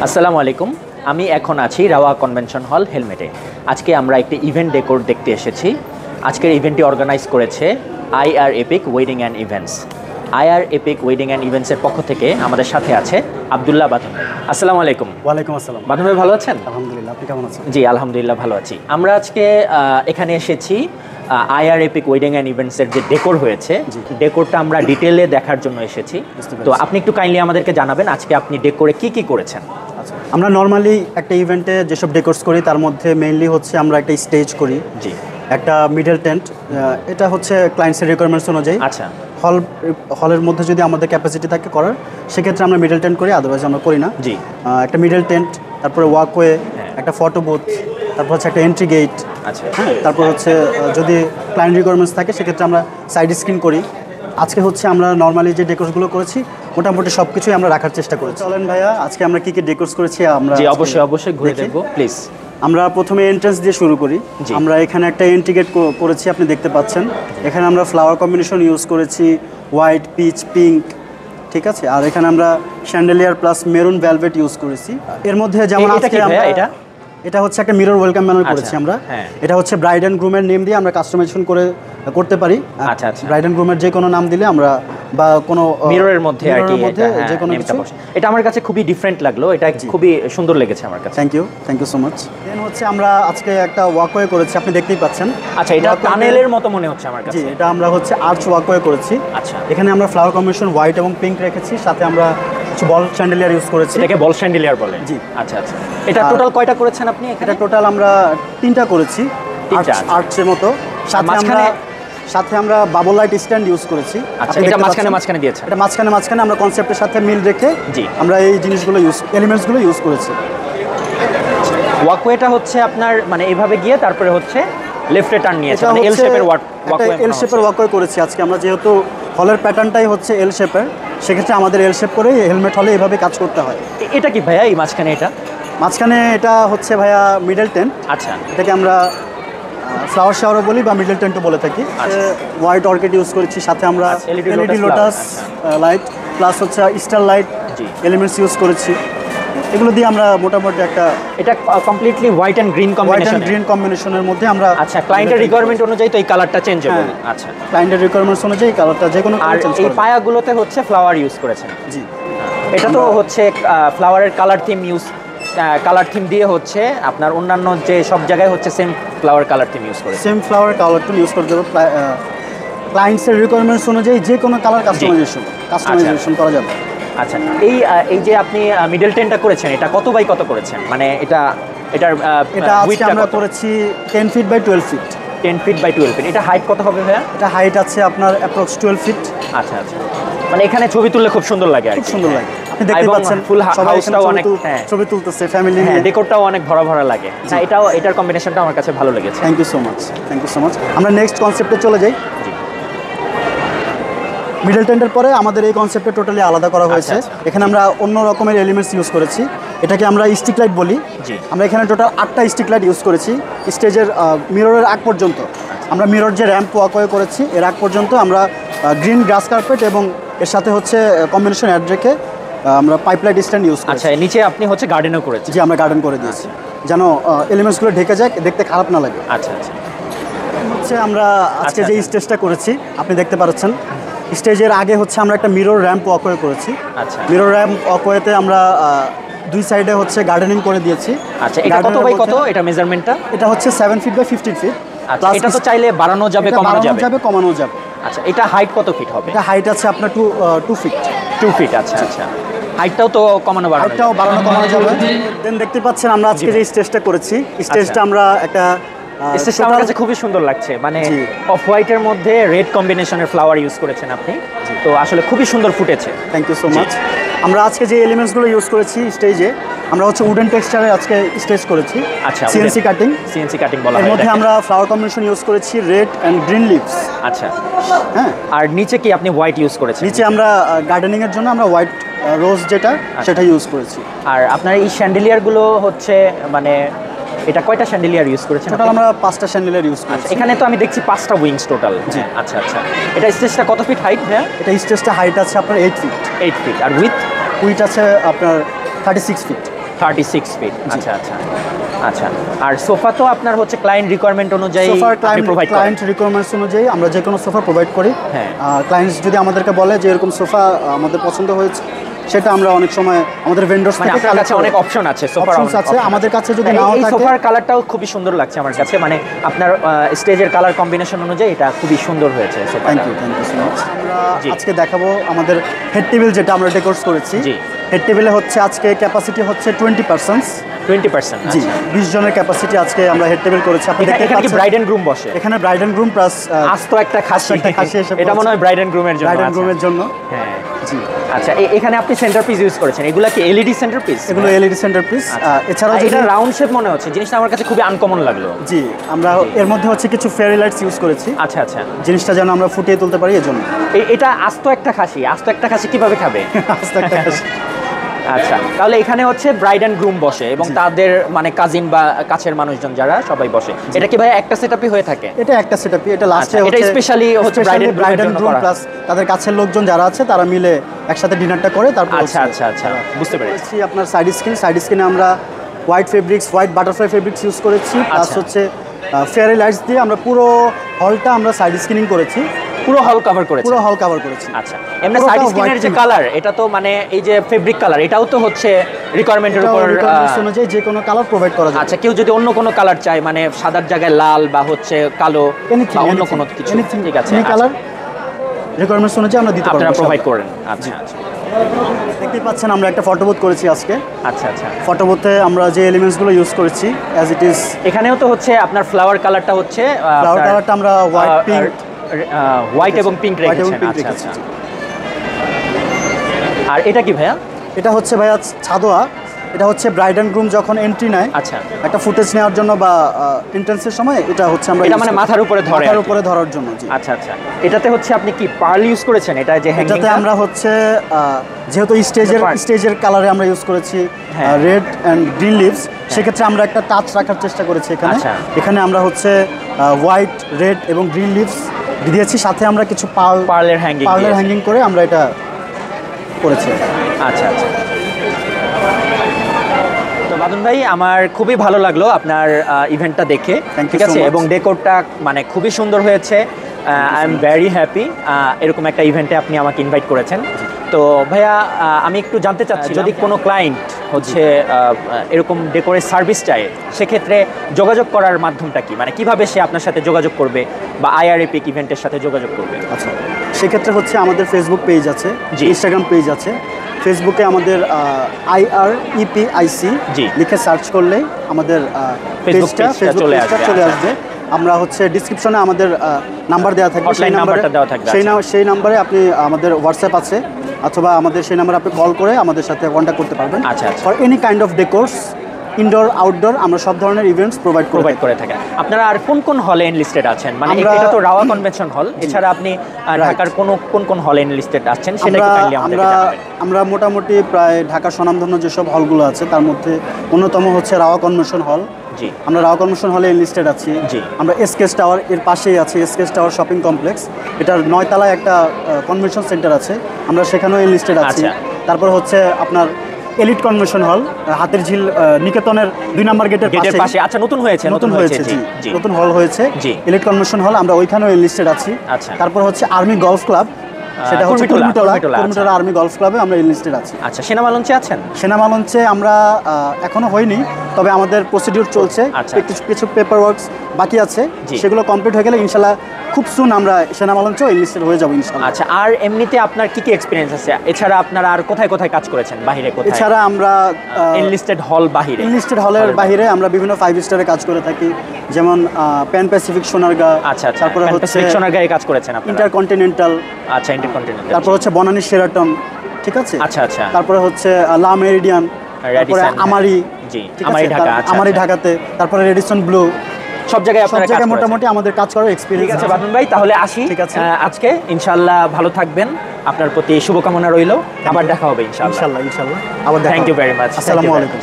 আসসালামু আলাইকুম। আমি এখন আছি রাওয়া কনভেনশন হল হেলমেটে। আজকে আমরা একটি ইভেন্ট ডেকোর দেখতে এসেছি। আজকের ইভেন্টটি অর্গানাইজ করেছে IR epic wedding and events. IR epic wedding and ইভেন্টসের পক্ষ থেকে আমাদের সাথে আছে আব্দুল্লাহ বাদন। আসসালামু আলাইকুম। ওয়ালাইকুম আসসালাম। বাদন ভাই ভালো আছেন? আলহামদুলিল্লাহ, আপনি কেমন আছেন? জি আলহামদুলিল্লাহ ভালো আছি। আমরা আজকে এখানে এসেছি আইআর এপিক ওয়েডিং অ্যান্ড ইভেন্টসের যে ডেকোর হয়েছে, ডেকোরটা আমরা ডিটেলে দেখার জন্য এসেছি। তো আপনি একটু কাইন্ডলি আমাদেরকে জানাবেন আজকে আপনি ডেকোরে কি কি করেছেন। আমরা নর্মালি একটা ইভেন্টে যেসব ডেকোরস করি তার মধ্যে মেইনলি হচ্ছে আমরা একটা স্টেজ করি, জি একটা মিডল টেন্ট, এটা হচ্ছে ক্লায়েন্টসের রিকোয়ারমেন্টস অনুযায়ী। আচ্ছা, হলের মধ্যে যদি আমাদের ক্যাপাসিটি থাকে করার, সেক্ষেত্রে আমরা মিডল টেন্ট করি, আদারওয়াইজ আমরা করি না। জি একটা মিডল টেন্ট, তারপরে ওয়াকওয়ে, একটা ফটো বুথ, তারপর হচ্ছে একটা এন্ট্রি গেট। আচ্ছা, হ্যাঁ, তারপর হচ্ছে যদি ক্লায়েন্ট রিকোয়ারমেন্টস থাকে সেক্ষেত্রে আমরা সাইড স্ক্রিন করি। আজকে হচ্ছে আমরা নর্মালি যে ডেকোরসগুলো করেছি মোটামুটি সব কিছুই আমরা রাখার চেষ্টা করেছি। চলেন ভাইয়া, আজকে আমরা কী কী ডেকোরস করেছি আমরা জি অবশ্যই ঘুরে দেখব প্লিজ। আমরা প্রথমে এন্ট্রান্স দিয়ে শুরু করি। আমরা এখানে একটা এন্ট্রি গেট করেছি, আপনি দেখতে পাচ্ছেন। এখানে আমরা ফ্লাওয়ার কম্বিনেশন ইউজ করেছি, হোয়াইট, পিচ, পিঙ্ক, ঠিক আছে। আর এখানে আমরা শ্যান্ডেলিয়ার প্লাস মেরুন ভেলভেট ইউজ করেছি। এর মধ্যে যেমন আজকে আমরা এটা হচ্ছে একটা মিরর ওয়েলকাম ব্যানার করেছি আমরা। এটা হচ্ছে ব্রাইড অ্যান্ড গ্রুমের নেম দিয়ে আমরা কাস্টমাইজেশন করতে পারি। আচ্ছা আচ্ছা, ব্রাইড অ্যান্ড গ্রুমের যে কোনো নাম দিলে আমরা বা কোনো মিররের মধ্যে আর কি যে কোনো কিছু। এটা আমার কাছে খুবই ডিফারেন্ট লাগলো, এটা খুবই সুন্দর লেগেছে আমার কাছে। Thank you so much. Then হচ্ছে আমরা আজকে একটা ওয়াকওয়ে করেছি, আপনি দেখতেই পাচ্ছেন। আচ্ছা, এটা টানেলের মতো মনে হচ্ছে আমার কাছে। জি, এটা আমরা হচ্ছে আর্চ ওয়াকওয়ে করেছি। আচ্ছা, এখানে আমরা ফ্লাওয়ার কম্বিনেশন হোয়াইট এবং পিঙ্ক রেখেছি, সাথে আমরা কিছু বল শ্যান্ডেলিয়ার ইউজ করেছি। এটাকে বল শ্যান্ডেলিয়ার বলে? জি। আচ্ছা আচ্ছা, এটা টোটাল কয়টা করেছেন আপনি? এটা টোটাল আমরা 3টা করেছি, আর্চের মতো। সাথে আমরা বাবল লাইট স্ট্যান্ড ইউজ করেছি। আচ্ছা, এটা মাঝখানে দিয়েছেন? এটা মাঝখানে আমরা কনসেপ্টের সাথে মিল রেখে জি আমরা এই জিনিসগুলো এলিমেন্টসগুলো ইউজ করেছি। ওয়াকওয়েটা হচ্ছে আপনার মানে এইভাবে গিয়ে তারপরে হচ্ছে লেফটে টার্ন নিয়েছে, মানে এল শেপের ওয়াকওয়ে। এল শেপের ওয়াকওয়ে করেছি আজকে আমরা, যেহেতু হলের প্যাটার্নটাই হচ্ছে এল শেপের, সেক্ষেত্রে আমাদের এল শেপ করে হেলমেট হলে এভাবে কাজ করতে হয়। এটা কি ভাইয়া এই মাঝখানে এটা হচ্ছে ভাইয়া মিডল টেন্ট। আচ্ছা, এটাকে আমরা ফ্লাওয়ার শাওয়ারও বলি বা মিডল টেন্টও বলে থাকি। হোয়াইট অর্কিড ইউজ করেছি, সাথে আমরা এলইডি লোটাস লাইট প্লাস হচ্ছে স্টার লাইট এলিমেন্টস ইউজ করেছি। এগুলো দিয়ে আমরা মোটামুটি এটা কমপ্লিটলি হোয়াইট অ্যান্ড গ্রিন কম্বিনেশনের মধ্যে আমরা। আচ্ছা, ক্লায়েন্টের রিকোয়ারমেন্ট অনুযায়ী তো এই কালারটা চেঞ্জেবল? আচ্ছা, ক্লায়েন্টের রিকোয়ারমেন্টস অনুযায়ী কালারটা যে কোনো কালার চেঞ্জ। এই পায়াগুলোতে হচ্ছে ফ্লাওয়ার ইউজ করেছেন? জি, এটা তো হচ্ছে ফ্লাওয়ারের কালার থিম দিয়ে হচ্ছে আপনার অন্যান্য যে সব জায়গায় হচ্ছে same flower colour theme use করে, same flower colour theme use করতে হবে। ক্লায়েন্টসের রিকোয়ারমেন্টস অনুযায়ী যে কোনো কালার কাস্টমাইজেশন করা যাবে। আচ্ছা, এই যে আপনি মিডল টেনটা করেছেন, এটা কত বাই কত করেছেন? মানে এটা আমরা করেছি 10 feet by 12 feet. 10 feet by 12 feet. এটা হাইট কত হবে ভাইয়া? এটা হাইট আছে আপনার অ্যাপ্রক্স 12 ফিট। আচ্ছা আচ্ছা, মানে এখানে ছবি তুললে খুব সুন্দর লাগে, খুব সুন্দর লাগে। আপনি দেখতে পাচ্ছেন ফুল হাউসটাও অনেক ছবি তুলতেছে ফ্যামিলি নিয়ে, ডেকোরটাও অনেক ভরা লাগে। না, এটার কম্বিনেশনটা আমার কাছে ভালো লেগেছে। Thank you so much. আমরা নেক্সট কনসেপ্টে চলে যাই। মিডল টেন্টের পরে আমাদের এই কনসেপ্টে টোটালি আলাদা করা হয়েছে। এখানে আমরা অন্য রকমের এলিমেন্টস ইউজ করেছি, এটাকে আমরা স্টিক লাইট বলি। আমরা এখানে টোটাল 8টা স্টিক লাইট ইউজ করেছি। স্টেজের মিররের আগ পর্যন্ত আমরা মিরর যে র্যাম্প ওয়াকওয়ে করেছি এর আগ পর্যন্ত আমরা গ্রিন গ্রাস কার্পেট এবং এর সাথে হচ্ছে কম্বিনেশন অ্যাড রেখে আমরা পাইপ লাইট স্ট্যান্ড ইউজ করেছি। আচ্ছা, নিচে আপনি হচ্ছে গার্ডেনও করেছি? জি, আমরা গার্ডেন করে দিয়েছি যেন এলিমেন্টসগুলো ঢেকে যায়, দেখতে খারাপ না লাগে। আচ্ছা আচ্ছা, হচ্ছে আমরা আজকে যে স্টেজটা করেছি আপনি দেখতে পাচ্ছেন, স্টেজের আগে হচ্ছে আমরা একটা মিরর র্যাম্প ওয়াকওয়ে করেছি। আচ্ছা, মিরর র্যাম্প ওয়াকওয়েতে আমরা দুই সাইডে হচ্ছে গার্ডেনিং করে দিয়েছি। আচ্ছা, এটা কত বাই কত এটা মেজারমেন্টটা? এটা হচ্ছে 7 ফিট বাই 15 ফিট। আচ্ছা, এটা তো চাইলে বাড়ানো যাবে, কমানো যাবে। আচ্ছা, এটা হাইট কত ফিট হবে? এটা হাইট আছে আপনার 2 ফিট। 2 ফিট, আচ্ছা আচ্ছা। হাইটটাও তো কমানো কমানো যাবে। দেন দেখতে পাচ্ছেন আমরা আজকে যে স্টেজটা করেছি, স্টেজটা আমরা একটা স্টেজটা আমার কাছে খুবই সুন্দর লাগছে। মানে অফ হোয়াইটের মধ্যে রেড কম্বিনেশনের ফ্লাওয়ার ইউজ করেছেন আপনি, তো আসলে খুবই সুন্দর ফুটেছে। Thank you so much. আমরা আজকে যে এলিমেন্টসগুলো ইউজ করেছি স্টেজে, আমরা হচ্ছে উডেন টেক্সচারে আজকে স্টেজ করেছি। আচ্ছা, সিএনসি কাটিং বলা হয়। এর মধ্যে আমরা ফ্লাওয়ার কম্বিনেশন ইউজ করেছি রেড অ্যান্ড গ্রিন লিভস। আচ্ছা, হ্যাঁ। আর নিচে কি আপনি হোয়াইট ইউজ করেছেন? নিচে আমরা গার্ডেনিং এর জন্য আমরা হোয়াইট রোজ সেটা ইউজ করেছি। আর আপনার এই শ্যান্ডেলিয়ারগুলো হচ্ছে মানে এটা কয়টা শ্যান্ডেলিয়ার ইউজ করেছেন? টোটাল আমরা 5টা শ্যান্ডেলিয়ার ইউজ করেছি। এখানে তো আমি দেখছি 5টা উইংস টোটাল। জি, আচ্ছা আচ্ছা। এটা স্টেজটা কত ফিট হাইট ভাইয়া? এটা স্টেজটা হাইট আছে আপনার 8 ফিট। 8 ফিট। আর উইথ আছে আপনার 36 ফিট। 36 ফিট। আচ্ছা আচ্ছা আচ্ছা। আর সোফা তো আপনার হচ্ছে ক্লায়েন্ট রিকোয়ারমেন্ট অনুযায়ী সোফার আপনি প্রোভাইড করেন? ক্লায়েন্ট রিকোয়ারমেন্টস অনুযায়ী আমরা যে কোনো সোফা প্রোভাইড করি। হ্যাঁ। ক্লায়েন্টস যদি আমাদেরকে বলে যে এরকম সোফা আমাদের পছন্দ হয়েছে, সেটা আমরা অনেক সময় আমাদের ভেন্ডরস মানে থেকে আপনার কাছে অনেক অপশন আছে, সোফার অপশনস আছে। আমাদের কাছে যদি এই নাও থাকে, সোফার কালারটাও খুবই সুন্দর লাগছে আমার কাছে, মানে আপনার স্টেজের কালার কম্বিনেশন অনুযায়ী এটা খুবই সুন্দর হয়েছে সোফাটা। Thank you so much. আমরা জি। আজকে দেখাবো আমাদের হেড টেবিল যেটা আমরা ডেকোরেট করেছি। জি। হেড টেবিলে হচ্ছে আজকে ক্যাপাসিটি হচ্ছে 20%। 20%? জি, 20 জনের ক্যাপাসিটি আজকে আমরা হেড টেবিল করেছি। আপনি দেখতে এখানে কি পাচ্ছেন ব্রাইড এন্ড গ্রুম বসে? এখানে ব্রাইড এন্ড গ্রুম প্লাস আস্ত একটা খাসি এসে এটা মনে হয় ব্রাইড এন্ড গ্রুমের জন্য। ব্রাইড এন্ড গ্রুমের জন্য। হ্যাঁ জি। আচ্ছা, এখানে আপনি সেন্টার পিস ইউজ করেছেন, এগুলা কি এলইডি সেন্টার পিস? এগুলো এলইডি সেন্টার পিস। এছাড়াও এটা রাউন্ড শেপ মনে হচ্ছে, জিনিসটা আমার কাছে খুবই আনকমন লাগলো। জি, আমরা এর মধ্যে হচ্ছে কিছু ফেয়ারি লাইটস ইউজ করেছি। আচ্ছা আচ্ছা। জিনিসটা যেন আমরা ফুটিয়ে তুলতে পারি এজন্য। এটা আস্ত একটা খাসি কিভাবে খাবে? আস্তে একটা খাসি। আচ্ছা, তাহলে এখানে হচ্ছে ব্রাইড এন্ড গ্রুম বসে এবং তাদের মানে কাজিন বা কাছের মানুষজন যারা সবাই বসে। এটা কি ভাই একটা সেটআপই হয়ে থাকে? এটা একটা সেটআপই। এটা লাস্টে এটা স্পেশালি হচ্ছে ব্রাইড এন্ড গ্রুম প্লাস তাদের কাছের লোকজন যারা আছে তারা মিলে একসাথে ডিনারটা করে তারপর। আচ্ছা আচ্ছা আচ্ছা, বুঝতে পেরেছি। আপনার সাইড স্ক্রিনে আমরা white fabrics, white butterfly fabrics use করেছি, প্লাস হচ্ছে ফেয়ারি লাইটস দিয়ে আমরা পুরো হলটা আমরা সাইড স্ক্রিনিং করেছি। পুরো হল কভার করেছি? পুরো হল কভার করেছি। আচ্ছা, এমনি সাইড স্ক্রিনের যে কালার, এটা তো মানে এই যে ফেব্রিক কালার, এটাও তো হচ্ছে রিকোয়ারমেন্টের উপর অনুযায়ী যে কোনো কালার প্রোভাইড করা যায়। আচ্ছা, কেউ যদি অন্য কোনো কালার চায়, মানে সাদার জায়গায় লাল বা হচ্ছে কালো বা অন্য কোনো কিছু, ঠিক আছে, এই কালার রিকোয়ারমেন্টস অনুযায়ী আমরা দিতে পারবো, আপনারা প্রোভাইড করেন। আচ্ছা আচ্ছা। দেখতে পাচ্ছেন আমরা একটা ফটো বুথ করেছি আজকে। আচ্ছা আচ্ছা। ফটো বুথে আমরা যে এলিমেন্টসগুলো ইউজ করেছি অ্যাজ ইট ইজ, এখানেও তো হচ্ছে আপনার ফ্লাওয়ার কালারটা হচ্ছে ফ্লাওয়ার কালারটা আমরা হোয়াইট পিঙ্ক, হোয়াইট এবং পিঙ্ক রেখেছেন। আচ্ছা আচ্ছা। আর এটা কি ভাইয়া? এটা হচ্ছে ভাইয়া ছাদোয়া। এটা হচ্ছে ব্রাইড এন্ড গ্রুম যখন এন্ট্রি নেয়, আচ্ছা, একটা ফুটেজ নেওয়ার জন্য বা এন্ট্রান্সের সময় এটা হচ্ছে আমরা এটা মানে মাথার উপরে ধরার জন্য। জি। আচ্ছা আচ্ছা। এটাতে হচ্ছে আপনি কি পার্ল ইউজ করেছেন? এটা যে এটাতে আমরা হচ্ছে যেহেতু স্টেজের কালারে আমরা ইউজ করেছি রেড এন্ড গ্রিন লিভস, সেক্ষেত্রে আমরা একটা টাচ রাখার চেষ্টা করেছি এখানে। এখানে আমরা হচ্ছে হোয়াইট, রেড এবং গ্রিন লিভস দিয়েছি, সাথে আমরা কিছু পার্লের হ্যাঙ্গিং করে আমরা এটা করেছি। আচ্ছা আচ্ছা। তো বাদন ভাই, আমার খুবই ভালো লাগলো আপনার ইভেন্টটা দেখে, ঠিক আছে, এবং ডেকোরটা মানে খুবই সুন্দর হয়েছে। আই এম ভেরি হ্যাপি এরকম একটা ইভেন্টে আপনি আমাকে ইনভাইট করেছেন। তো ভাইয়া, আমি একটু জানতে চাচ্ছি, যদি কোনো ক্লায়েন্ট হচ্ছে এরকম ডেকোরের সার্ভিস চায়, সেক্ষেত্রে যোগাযোগ করার মাধ্যমটা কি, মানে কিভাবে সে আপনার সাথে যোগাযোগ করবে বা আইআর এপিক ইভেন্টের সাথে যোগাযোগ করবে? আচ্ছা, সেক্ষেত্রে হচ্ছে আমাদের ফেসবুক পেজ আছে, ইনস্টাগ্রাম পেজ আছে। ফেসবুকে আমাদের IREPIC লিখে সার্চ করলে আমাদের ফেসবুক পেজটা চলে আসবে। আমরা হচ্ছে ডিসক্রিপশনে আমাদের নাম্বার দেওয়া থাকবে, সেই নাম্বারে আপনি আমাদের হোয়াটসঅ্যাপ আছে, অথবা আমাদের সেই নাম্বারে আপনি কল করে আমাদের সাথে কন্ট্যাক্ট করতে পারবেন। আচ্ছা, for any kind of decors, indoor outdoor, আমরা সব ধরনের ইভেন্টস প্রোভাইড করে থাকি। আপনারা আর কোন কোন হলে এনলিস্টেড আছেন? মানে এটা তো রাওয়া কনভেনশন হল, এছাড়া আপনি ঢাকার কোন কোন হলে এনলিস্টেড আছেন সেটা একটু কাইন্ডলি আমাদেরকে জানাবেন। আমরা মোটামুটি প্রায় ঢাকার স্বনামধন্য যেসব হলগুলো আছে তার মধ্যে অন্যতম হচ্ছে রাওয়া কনভেনশন হল। জি, আমরা রাওয়া কনভেনশন হলে এনলিস্টেড আছি। জি, আমরা এসকেএস টাওয়ার এর পাশেই আছে, এসকেএস টাওয়ার শপিং কমপ্লেক্স, এটার 9 তলায় একটা কনভেনশন সেন্টার আছে, আমরা সেখানেও এনলিস্টেড আছি। তারপর হচ্ছে আপনার এলিট কনভেনশন হল, হাতের ঝিল নিকেতনের 2 নম্বর গেটের পাশে। আচ্ছা, নতুন হয়েছে, নতুন হল হয়েছে, এলিট কনভেনশন হল, আমরা ওইখানেও এনলিস্টেড আছি। তারপর হচ্ছে আর্মি গলফ ক্লাব, সেটা হচ্ছে কুর্মিটোলা আর্মি গলফ ক্লাবে আমরা এনলিস্টেড আছি। আচ্ছা, সিনেমা লঞ্চে আছেন? সিনেমা লঞ্চে আমরা এখনো হয়নি, তবে আমাদের প্রসিডিউর চলছে, কিছু পেপার ওয়ার্কস বাকি আছে, সেগুলো কমপ্লিট হয়ে গেলে ইনশাল্লাহ খুব সুন আমরা সিনেমা লঞ্চেও এনলিস্টেড হয়ে যাবো ইনশাল্লাহ। আচ্ছা, আর এমনিতে আপনার কি এক্সপিরিয়েন্স আছে? এছাড়া আপনারা আর কোথায় কোথায় কাজ করেছেন বাইরে? এছাড়া আমরা এনলিস্টেড হলের বাইরে আমরা বিভিন্ন 5 স্টারে কাজ করে থাকি, যেমন প্যান প্যাসিফিক সোনারগাঁ। আচ্ছা, তারপরে হচ্ছে সোনারগাঁয়ে কাজ করেছেন আপনারা? ইন্টারকন্টিনেন্টাল। আচ্ছা, ইন্টারকন্টিনেন্টাল। তারপর হচ্ছে বনানী শেরাটন, ঠিক আছে। আচ্ছা আচ্ছা। তারপরে হচ্ছে লা মেরিডিয়ান, তারপরে আমারি, আমারি ঢাকাতে, তারপরে রেডিসন ব্লু, সব জায়গায় মোটামুটি আমাদের কাজ করার এক্সপিরিয়েন্স আছে। বাদন ভাই, তাহলে আসি আজকে, ইনশাআল্লাহ ভালো থাকবেন, আপনার প্রতি শুভকামনা রইল, আবার দেখা হবে ইনশাআল্লাহ। আবার দেখা হবে। Thank you very much. আসসালামু আলাইকুম।